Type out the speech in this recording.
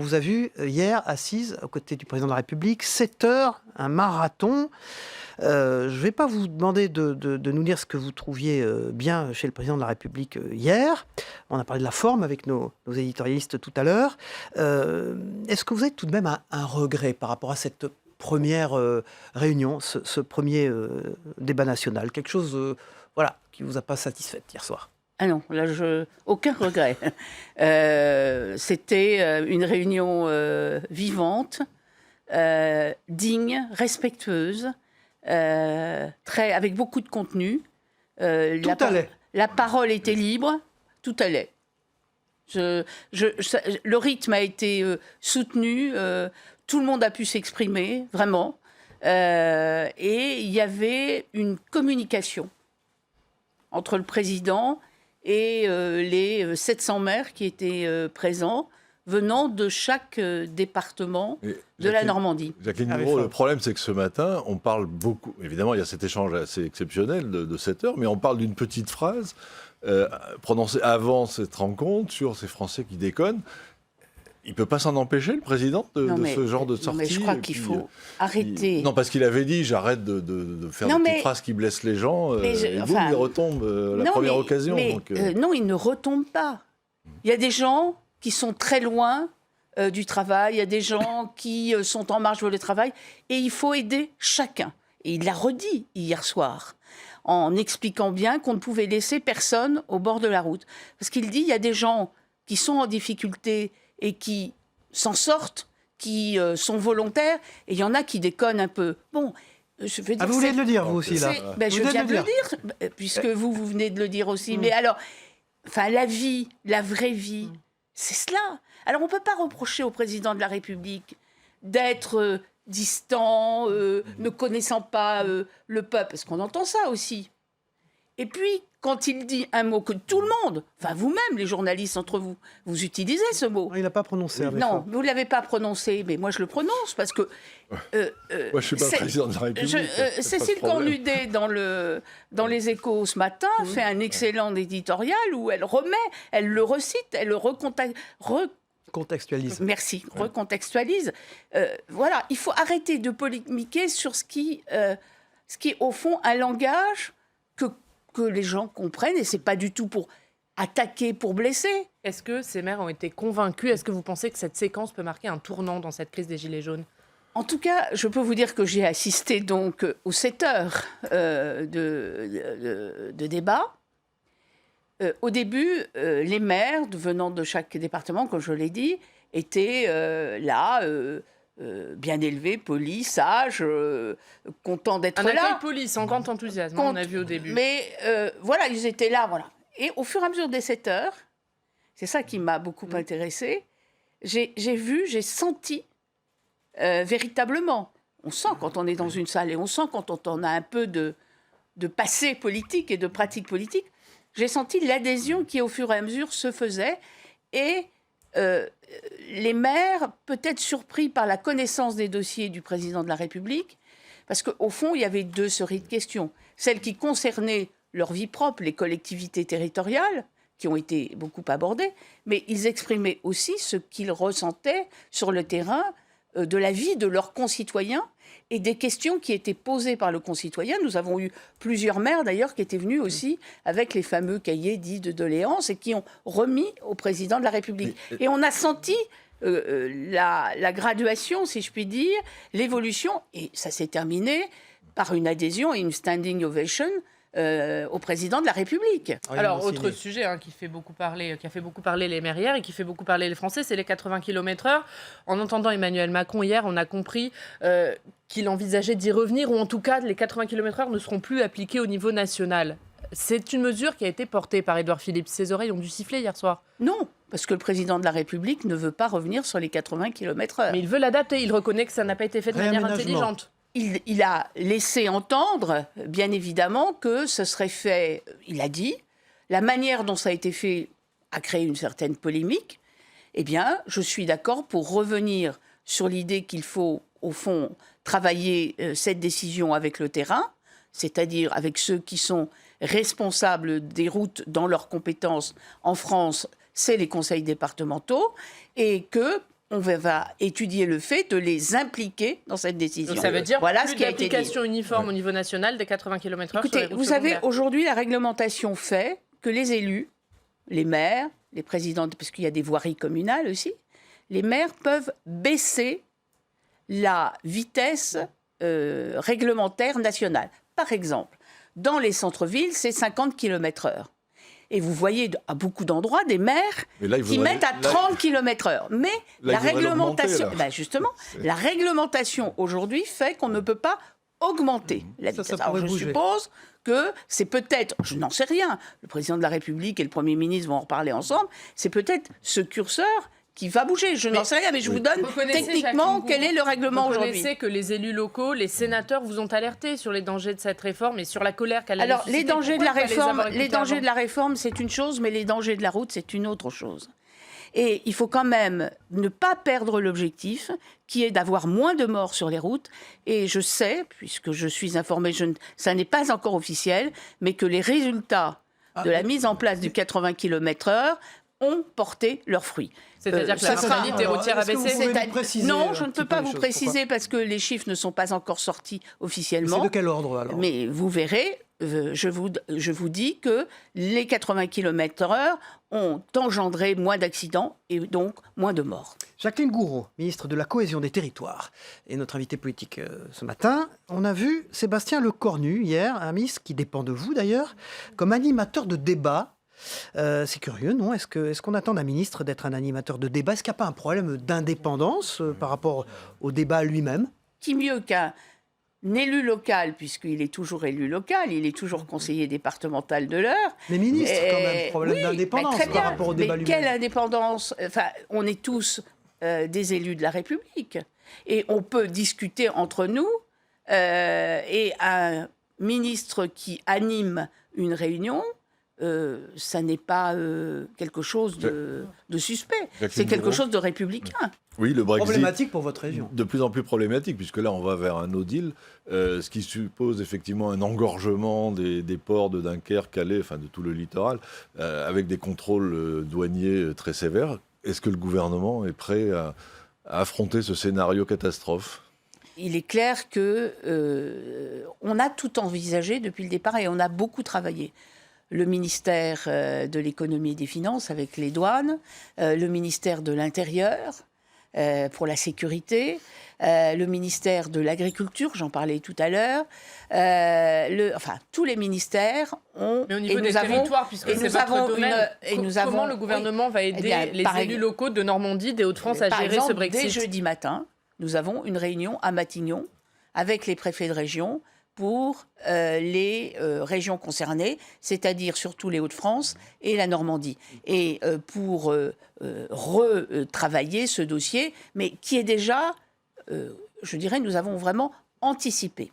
vous a vu hier assise aux côtés du président de la République, 7 heures, un marathon. Je ne vais pas vous demander de nous dire ce que vous trouviez bien chez le président de la République hier. On a parlé de la forme avec nos éditorialistes tout à l'heure. Est-ce que vous avez tout de même un regret par rapport à cette première réunion, ce premier débat national? Quelque chose qui ne vous a pas satisfait hier soir? Ah non, là, aucun regret. C'était une réunion vivante, digne, respectueuse, avec beaucoup de contenu. Tout allait. La parole était libre, tout allait. Le rythme a été soutenu, tout le monde a pu s'exprimer, vraiment. Et il y avait une communication entre le président et les 700 maires qui étaient présents, venant de chaque département de la Normandie. Jacqueline Gouraud, le problème, c'est que ce matin, on parle beaucoup... Évidemment, il y a cet échange assez exceptionnel de 7 heures, mais on parle d'une petite phrase prononcée avant cette rencontre sur ces Français qui déconnent. Il ne peut pas s'en empêcher, le président, de ce genre de sortie. Mais je crois qu'il faut arrêter. Non, parce qu'il avait dit, j'arrête de faire des petites phrases qui blessent les gens. Et boum, il retombe à la première occasion. Non, il ne retombe pas. Il y a des gens qui sont très loin du travail, il y a des gens qui sont en marge vers le travail, et il faut aider chacun. Et il l'a redit hier soir, en expliquant bien qu'on ne pouvait laisser personne au bord de la route. Parce qu'il dit, il y a des gens qui sont en difficulté et qui s'en sortent, qui sont volontaires, et il y en a qui déconnent un peu. Bon, je veux dire... vous venez de le dire, vous aussi, là. Je viens de le dire, puisque vous venez de le dire aussi. Mais alors, la vie, la vraie vie, c'est cela. Alors, on ne peut pas reprocher au président de la République d'être distant, ne connaissant pas le peuple, parce qu'on entend ça aussi. Et puis, quand il dit un mot que tout le monde, vous-même, les journalistes entre vous, vous utilisez ce mot. Il n'a pas prononcé. Non, vous ne l'avez pas prononcé, mais moi je le prononce parce que... moi je ne suis pas président de la République. Cécile Cornudet, dans Les Échos ce matin, fait un excellent éditorial où elle le recite, elle le recontextualise. Merci, recontextualise. Voilà, il faut arrêter de polémiquer sur ce qui est au fond un langage que les gens comprennent, et c'est pas du tout pour attaquer, pour blesser. Est-ce que ces maires ont été convaincus? Est-ce que vous pensez que cette séquence peut marquer un tournant dans cette crise des Gilets jaunes? En tout cas, je peux vous dire que j'ai assisté donc aux 7 heures de débat. Au début, les maires venant de chaque département, comme je l'ai dit, étaient là... bien élevés, polis, sages, contents d'être là. Un accueil poli, sans grand enthousiasme, on a vu au début. Mais voilà, ils étaient là, voilà. Et au fur et à mesure des 7 heures, c'est ça qui m'a beaucoup intéressée, j'ai senti véritablement, on sent quand on est dans une salle et on sent quand on a un peu de passé politique et de pratique politique, j'ai senti l'adhésion qui au fur et à mesure se faisait, et les maires, peut-être surpris par la connaissance des dossiers du président de la République, parce qu'au fond, il y avait deux séries de questions. Celles qui concernaient leur vie propre, les collectivités territoriales, qui ont été beaucoup abordées, mais ils exprimaient aussi ce qu'ils ressentaient sur le terrain de la vie de leurs concitoyens et des questions qui étaient posées par le concitoyen. Nous avons eu plusieurs maires, d'ailleurs, qui étaient venus aussi avec les fameux cahiers dits de doléances et qui ont remis au président de la République. Et on a senti la graduation, si je puis dire, l'évolution, et ça s'est terminé par une adhésion et une standing ovation au président de la République. Alors, autre sujet qui a fait beaucoup parler les maires hier et qui fait beaucoup parler les Français, c'est les 80 km/h. En entendant Emmanuel Macron hier, on a compris qu'il envisageait d'y revenir, ou en tout cas, les 80 km/h ne seront plus appliqués au niveau national. C'est une mesure qui a été portée par Édouard Philippe. Ses oreilles ont dû siffler hier soir. Non, parce que le président de la République ne veut pas revenir sur les 80 km/h. Mais il veut l'adapter. Il reconnaît que ça n'a pas été fait de manière intelligente. Il a laissé entendre, bien évidemment, que ce serait fait, il a dit, la manière dont ça a été fait a créé une certaine polémique. Eh bien, je suis d'accord pour revenir sur l'idée qu'il faut, au fond, travailler cette décision avec le terrain, c'est-à-dire avec ceux qui sont responsables des routes dans leurs compétences en France, c'est les conseils départementaux, et que on va étudier le fait de les impliquer dans cette décision. Donc ça veut dire voilà plus ce qui a été dit. d'application uniforme au niveau national des 80 km/h sur les Écoutez, routes vous savez, secondaires. aujourd'hui, la réglementation fait que les élus, les maires, les présidents, parce qu'il y a des voiries communales aussi, les maires peuvent baisser la vitesse réglementaire nationale. Par exemple, dans les centres-villes, c'est 50 km/h. Et vous voyez à beaucoup d'endroits des maires Mais là, il qui faudrait- mettent à là- 30 km/h. Mais Là, la il faudrait réglementation, l'augmenter, là. justement, C'est- la réglementation aujourd'hui fait qu'on ne peut pas augmenter la Ça vitesse. pourrait Alors je bouger. suppose que c'est peut-être, je n'en sais rien, le président de la République et le Premier ministre vont en reparler ensemble, c'est peut-être ce curseur qui va bouger. Je n'en sais rien, mais je vous donne Vous connaissez, techniquement Jacqueline quel est le règlement Vous aujourd'hui. connaissez que les élus locaux, les sénateurs vous ont alerté sur les dangers de cette réforme et sur la colère qu'elle a Alors, les dangers de la réforme, la réforme, c'est une chose, mais les dangers de la route, c'est une autre chose. Et il faut quand même ne pas perdre l'objectif, qui est d'avoir moins de morts sur les routes. Et je sais, puisque je suis informée, ça n'est pas encore officiel, mais que les résultats de la mise en place du 80 km/h ont porté leurs fruits. C'est-à-dire que ça la sera- mortalité Alors, routière a est-ce que vous baissé. pouvez nous C'est-à-dire- préciser non, un je ne petit peux peu pas les vous choses, préciser parce que les chiffres ne sont pas encore sortis Mais officiellement. c'est de quel ordre alors? Mais vous verrez, je vous dis que les 80 km/h ont engendré moins d'accidents et donc moins de morts. Jacqueline Gouraud, ministre de la Cohésion des Territoires, est notre invitée politique ce matin. On a vu Sébastien Lecornu hier, un ministre qui dépend de vous d'ailleurs, comme animateur de débat. C'est curieux, non? Est-ce qu'on attend d'un ministre d'être un animateur de débat? Est-ce qu'il n'y a pas un problème d'indépendance par rapport au débat lui-même? Qui mieux qu'un élu local, puisqu'il est toujours élu local, il est toujours conseiller départemental de l'Eure. Mais ministre, quand même, problème oui, d'indépendance très par bien. rapport au débat Mais lui-même. quelle indépendance? Enfin, on est tous des élus de la République. Et on peut discuter entre nous. Et un ministre qui anime une réunion, ça n'est pas quelque chose de suspect. Jacqueline C'est quelque Gouraud. chose de républicain. Oui, le Brexit. Problématique pour votre région. De plus en plus problématique, puisque là, on va vers un no deal, ce qui suppose effectivement un engorgement des ports de Dunkerque, Calais, enfin de tout le littoral, avec des contrôles douaniers très sévères. Est-ce que le gouvernement est prêt à affronter ce scénario catastrophe? Il est clair que on a tout envisagé depuis le départ et on a beaucoup travaillé. Le ministère de l'économie et des finances avec les douanes, le ministère de l'Intérieur pour la sécurité, le ministère de l'Agriculture, j'en parlais tout à l'heure, enfin tous les ministères ont. Mais au niveau et des nous avons- territoires, puisque et c'est nous votre avons domaine, et nous comment avons- le gouvernement va aider Eh bien, les par élus exemple- locaux de Normandie, des Hauts-de-France à Par gérer exemple, ce Brexit? dès jeudi matin, nous avons une réunion à Matignon avec les préfets de région pour les régions concernées, c'est-à-dire surtout les Hauts-de-France et la Normandie, et pour retravailler ce dossier, mais qui est déjà, je dirais, nous avons vraiment anticipé.